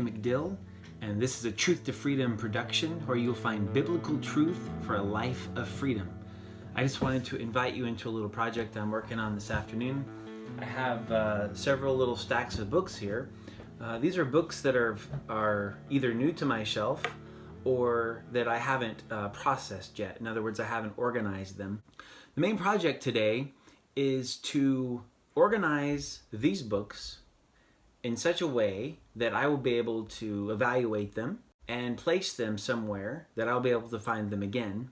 Matthew McDill, and this is a Truth to Freedom production where you'll find biblical truth for a life of freedom. I just wanted to invite you into a little project I'm working on this afternoon. I have several little stacks of books here. These are books that are either new to my shelf or that I haven't processed yet. In other words, I haven't organized them. The main project today is to organize these books in such a way that I will be able to evaluate them and place them somewhere that I'll be able to find them again.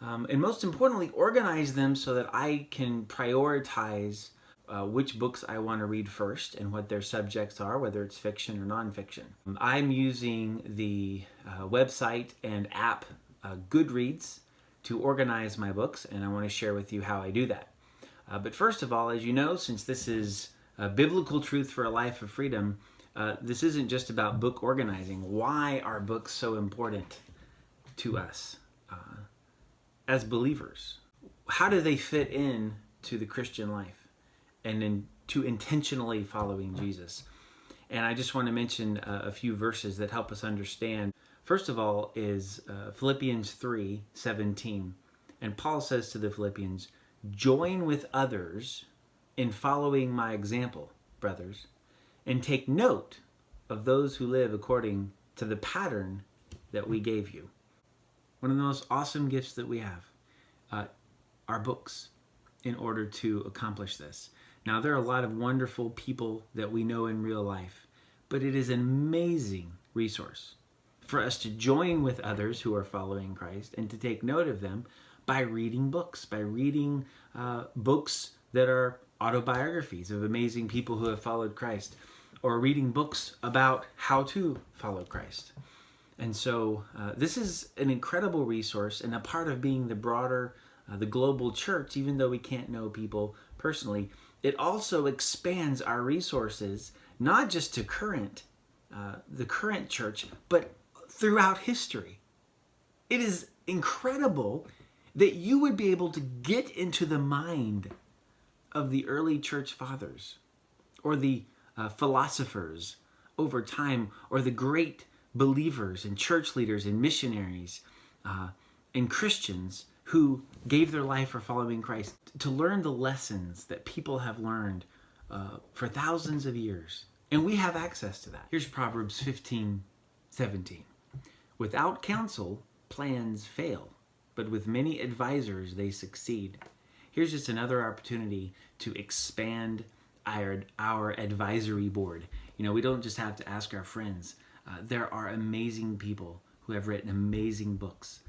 And most importantly, organize them so that I can prioritize which books I want to read first and what their subjects are, whether it's fiction or nonfiction. I'm using the website and app Goodreads to organize my books, and I want to share with you how I do that. But first of all, as you know, since this is biblical truth for a life of freedom, this isn't just about book organizing. Why are books so important to us as believers? How do they fit in to the Christian life and into intentionally following Jesus? And I just want to mention a few verses that help us understand. First of all is Philippians 3:17. And Paul says to the Philippians, "Join with others in following my example, brothers, and take note of those who live according to the pattern that we gave you." One of the most awesome gifts that we have are books in order to accomplish this. Now, there are a lot of wonderful people that we know in real life, but it is an amazing resource for us to join with others who are following Christ and to take note of them by reading books, books that are autobiographies of amazing people who have followed Christ, or reading books about how to follow Christ. And so this is an incredible resource and a part of being the broader, the global church. Even though we can't know people personally, it also expands our resources, not just to the current church, but throughout history. It is incredible that you would be able to get into the mind of the early church fathers, or the philosophers over time, or the great believers and church leaders and missionaries and Christians who gave their life for following Christ, to learn the lessons that people have learned for thousands of years. And we have access to that. Here's Proverbs 15:17. "Without counsel, plans fail, but with many advisors they succeed." Here's just another opportunity to expand our advisory board. You know, we don't just have to ask our friends. There are amazing people who have written amazing books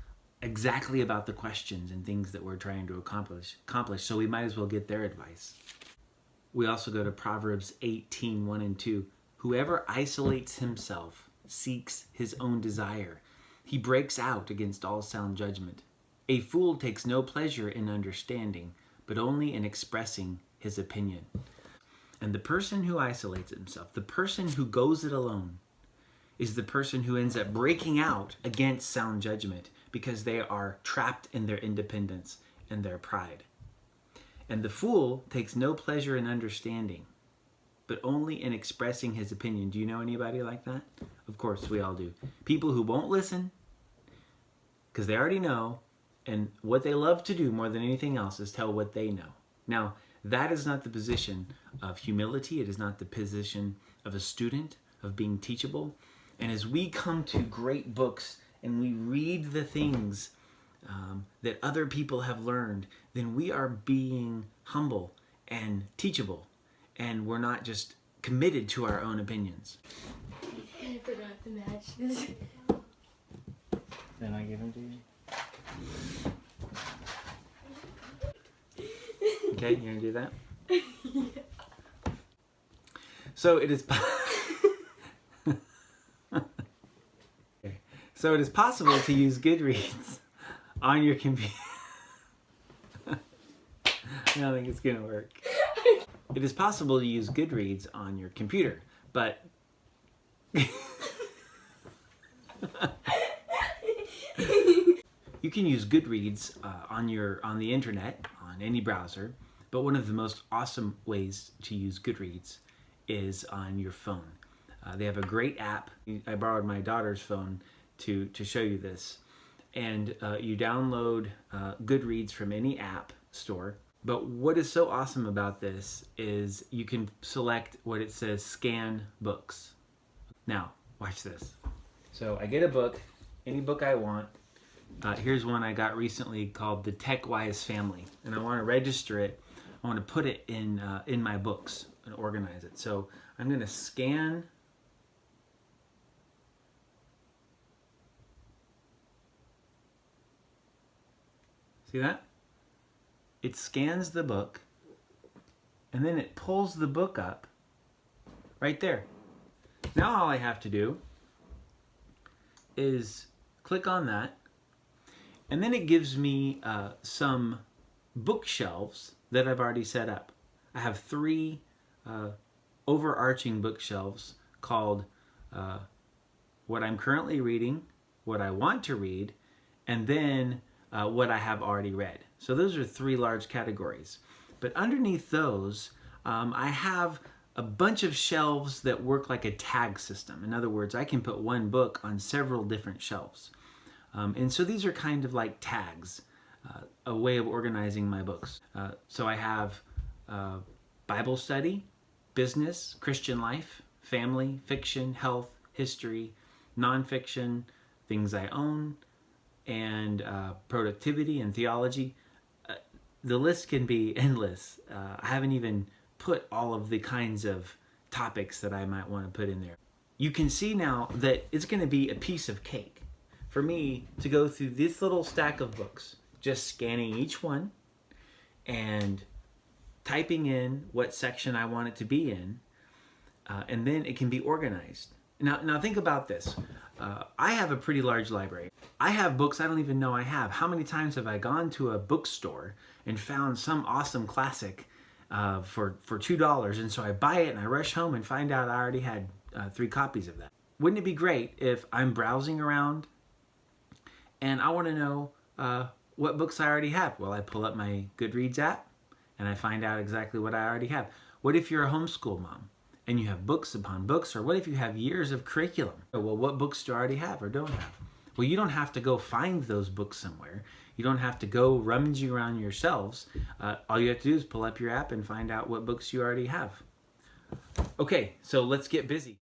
exactly about the questions and things that we're trying to accomplish, so we might as well get their advice. We also go to Proverbs 18:1 and 2. "Whoever isolates himself seeks his own desire. He breaks out against all sound judgment. A fool takes no pleasure in understanding, but only in expressing his opinion." And the person who isolates himself, the person who goes it alone, is the person who ends up breaking out against sound judgment because they are trapped in their independence and their pride. And the fool takes no pleasure in understanding, but only in expressing his opinion. Do you know anybody like that? Of course, we all do. People who won't listen because they already know, and what they love to do more than anything else is tell what they know. Now, that is not the position of humility. It is not the position of a student, of being teachable. And as we come to great books and we read the things that other people have learned, then we are being humble and teachable, and we're not just committed to our own opinions. I forgot to match this. Then I give them to you. Okay, you gonna do that? Yeah. So it is. So it is possible to use Goodreads on your computer. I don't think it's gonna work. It is possible to use Goodreads on your computer, but you can use Goodreads on the internet, on any browser, but one of the most awesome ways to use Goodreads is on your phone. They have a great app. I borrowed my daughter's phone to show you this. And you download Goodreads from any app store. But what is so awesome about this is you can select what it says scan books. Now, watch this. So I get a book, any book I want. Here's one I got recently called The Tech-Wise Family. And I want to register it. I want to put it in my books and organize it. So I'm going to scan. See that? It scans the book, and then it pulls the book up right there. Now all I have to do is click on that, and then it gives me some bookshelves that I've already set up. I have 3 overarching bookshelves called what I'm currently reading, what I want to read, and then what I have already read. So those are 3 large categories. But underneath those, I have a bunch of shelves that work like a tag system. In other words, I can put one book on several different shelves. And so these are kind of like tags, a way of organizing my books. So I have Bible study, business, Christian life, family, fiction, health, history, nonfiction, things I own, and productivity and theology. The list can be endless. I haven't even put all of the kinds of topics that I might want to put in there. You can see now that it's going to be a piece of cake for me to go through this little stack of books, just scanning each one and typing in what section I want it to be in, and then it can be organized. Now think about this. I have a pretty large library. I have books I don't even know I have. How many times have I gone to a bookstore and found some awesome classic for $2, and so I buy it and I rush home and find out I already had 3 copies of that. Wouldn't it be great if I'm browsing around and I want to know what books I already have? Well, I pull up my Goodreads app and I find out exactly what I already have. What if you're a homeschool mom and you have books upon books? Or what if you have years of curriculum? Well, what books do you already have or don't have? Well, you don't have to go find those books somewhere. You don't have to go rummaging around yourselves. All you have to do is pull up your app and find out what books you already have. Okay, so let's get busy.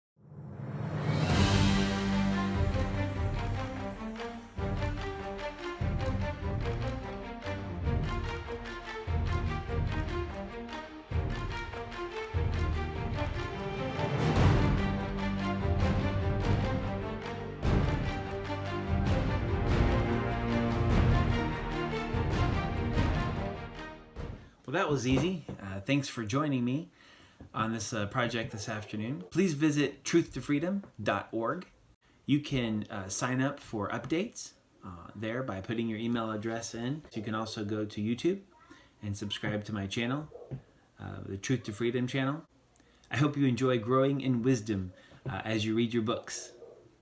Well, that was easy. Thanks for joining me on this project this afternoon. Please visit truthtofreedom.org. You can sign up for updates there by putting your email address in. You can also go to YouTube and subscribe to my channel, the Truth to Freedom channel. I hope you enjoy growing in wisdom as you read your books.